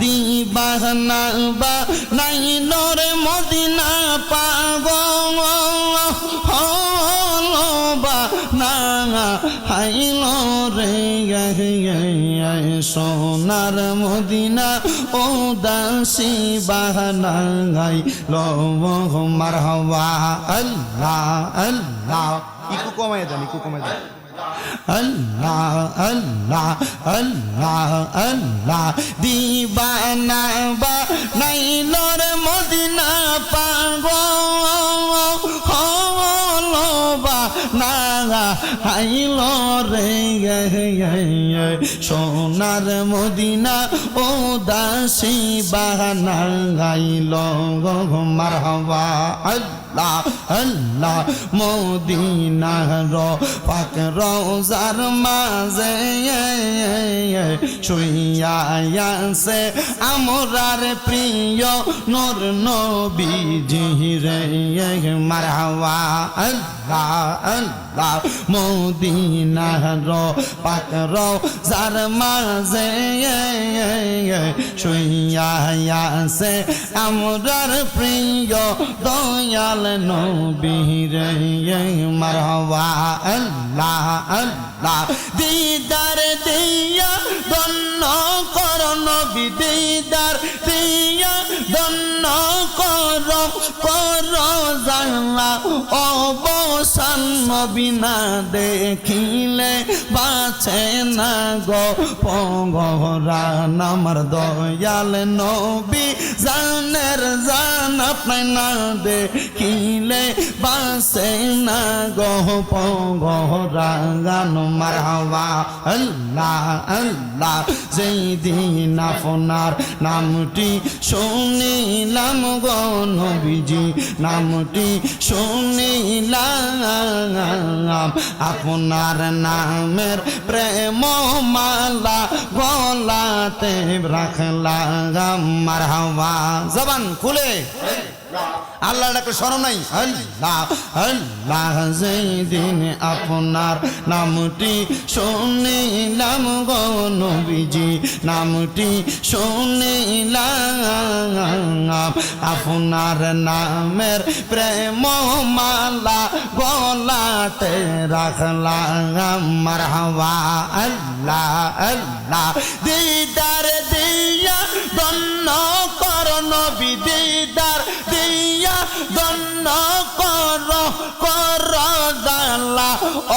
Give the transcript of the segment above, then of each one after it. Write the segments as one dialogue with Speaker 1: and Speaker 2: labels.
Speaker 1: দিবানা বা নাই নরে মদিনা পাগল হলো বা না হাইল রে সোনার মদিনা ও দাসী বাহানা গাইল মারহাবা আল্লাহ আল্লাহ ইকু কমায় দেন আল্লাহ আল্লাহ আল্লাহ আল্লাহ দিবানা বা নাইল রে মদিনা পাগল হলো বা না হাইল রে সোনার মদিনা ও দাসী বাহানা গাইল মারহাবা আল্লাহ আল্লাহ মদিনার পাক রওজার মাঝে শুইয়া আছে আমরার প্রিয় নূর নবীজি রে মারহাবা আল্লাহ আল্লাহ মদিনার পাক রওজার মাঝে শুইয়া আছে আমরার প্রিয় দয়াল নবী রে মারহাবা আল্লাহ আল্লাহ দিদার দিয়া ধন্য কর নবী দিদার দিয়া ধন্য কর জানলা অবসান নবী না দেখিলে বাঁচে না গো পগরান আমার দয়াল নবী জানের জান আপনার না দেখিলে বাঁচে না গো পগরান মারহাবা আল্লাহ আল্লাহ যেই দিন আপনার নামটি শুনিলাম গো নবীজি নামটি শুনিলাম আপনার নামের প্রেম মালা গলাতে রাখলাম মারহাবা জবান খুলে আল্লাহ ডাকে শরম নাই আল্লাহ আল্লাহ যেদিন আপনার নামটি শুনিলাম গো নবীজি নামটি শুনিলাম আপনার নামের প্রেম মালা গলাতে রাখলাম মারহাবা আল্লাহ আল্লাহ দিদার দিয়া ধন্য কর নবী দিদার দিয়া ধন্য কর জানলা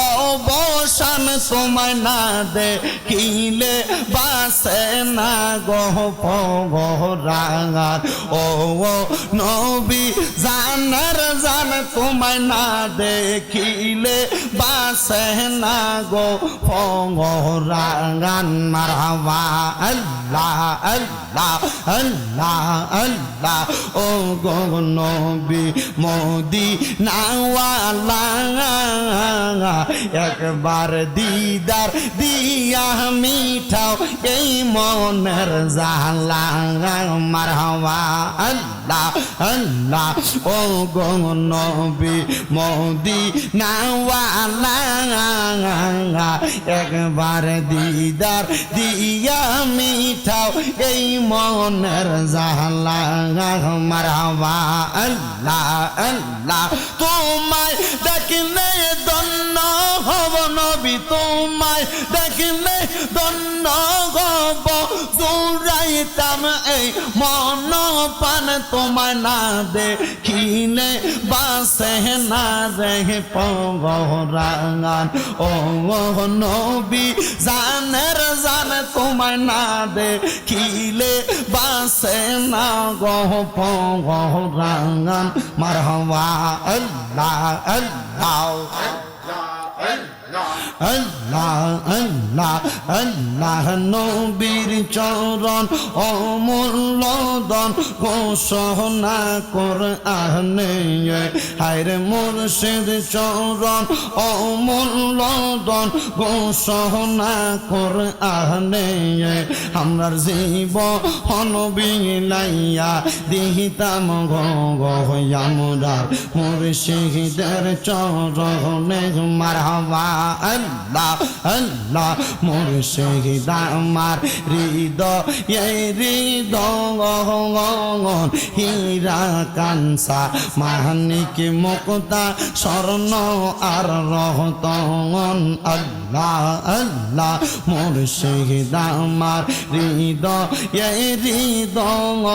Speaker 1: অবসান তোমায় না দেখিলে বাসে না গহ পগরাঙার ও নবী জানার জান তোমায় না দেখিলে বাসে না গো পগরাঙান মারহাবা আল্লাহ আল্লাহ আল্লাহ আল্লাহ ও গো নবী মদিনাওয়ালা একবার দিদার দিয়া মিঠাও এই মনের জালা মারহাবা আল্লাহ আল্লাহ ও গো নবী মদিনাওয়ালা একবার দিদার দিয়া মিঠাও এই মনের জালা মারহাবা আল্লাহ আল্লাহ তোমায় দেখলে ধন্য হব নবী তোমায় দেখলে ধন্য হব জুড়াইতাম এই মন পান তোমায় না দেখিলে বাসে না রে পগরাঙান ও নবী জানের জান তোমায় না দেখিলে বাসে না গো পগরাঙান মারহাবা আল্লাহ আল্লাহ আল্লাহ আল্লাহ আল্লাহ নবীর চরণ অমূল্য দন ঘোষণা কোরআনে হায়রে মুর্শিদ চরণ অমূল্য দন ঘোষণা কোরআনে আমরার জীবন বিলাইয়া দিহিতাম গো আমরার মুর্শিদের চরণে মারহাবা আল্লাহ আল্লাহ মুর্শিদ আমার হৃদয়ে হৃদয় হীরা কাঞ্চা মানিক মুক্তা স্বর্ণ আর রতন আল্লাহ আল্লাহ মুর্শিদ আমার হৃদয়ে হৃদয়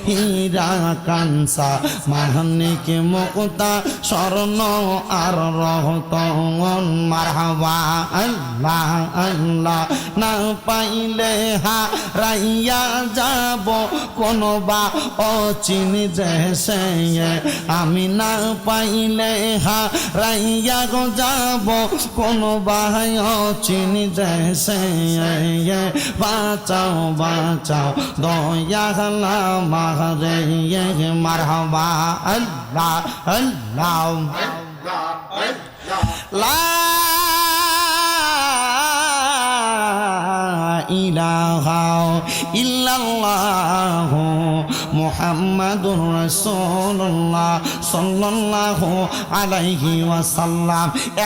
Speaker 1: হীরা কাঞ্চা মানিক মুক্তা স্বর্ণ আর রতন মারহাবা আল্লাহ আল্লাহ না পাইলে হারাইয়া যাব কোনো বা অচিনি দেশে আমি না পাইলে হারাইয়া গো যাব কোনো বা অচিনি দেশে বাঁচাও বাঁচাও দয়া মারে মারহাবা আল্লাহ আল্লাহ লা ইলাহা ইল্লাল্লাহ মুহাম্মাদুর রাসূলুল্লাহ সাল্লাল্লাহু আলাইহি ওয়াসাল্লাম।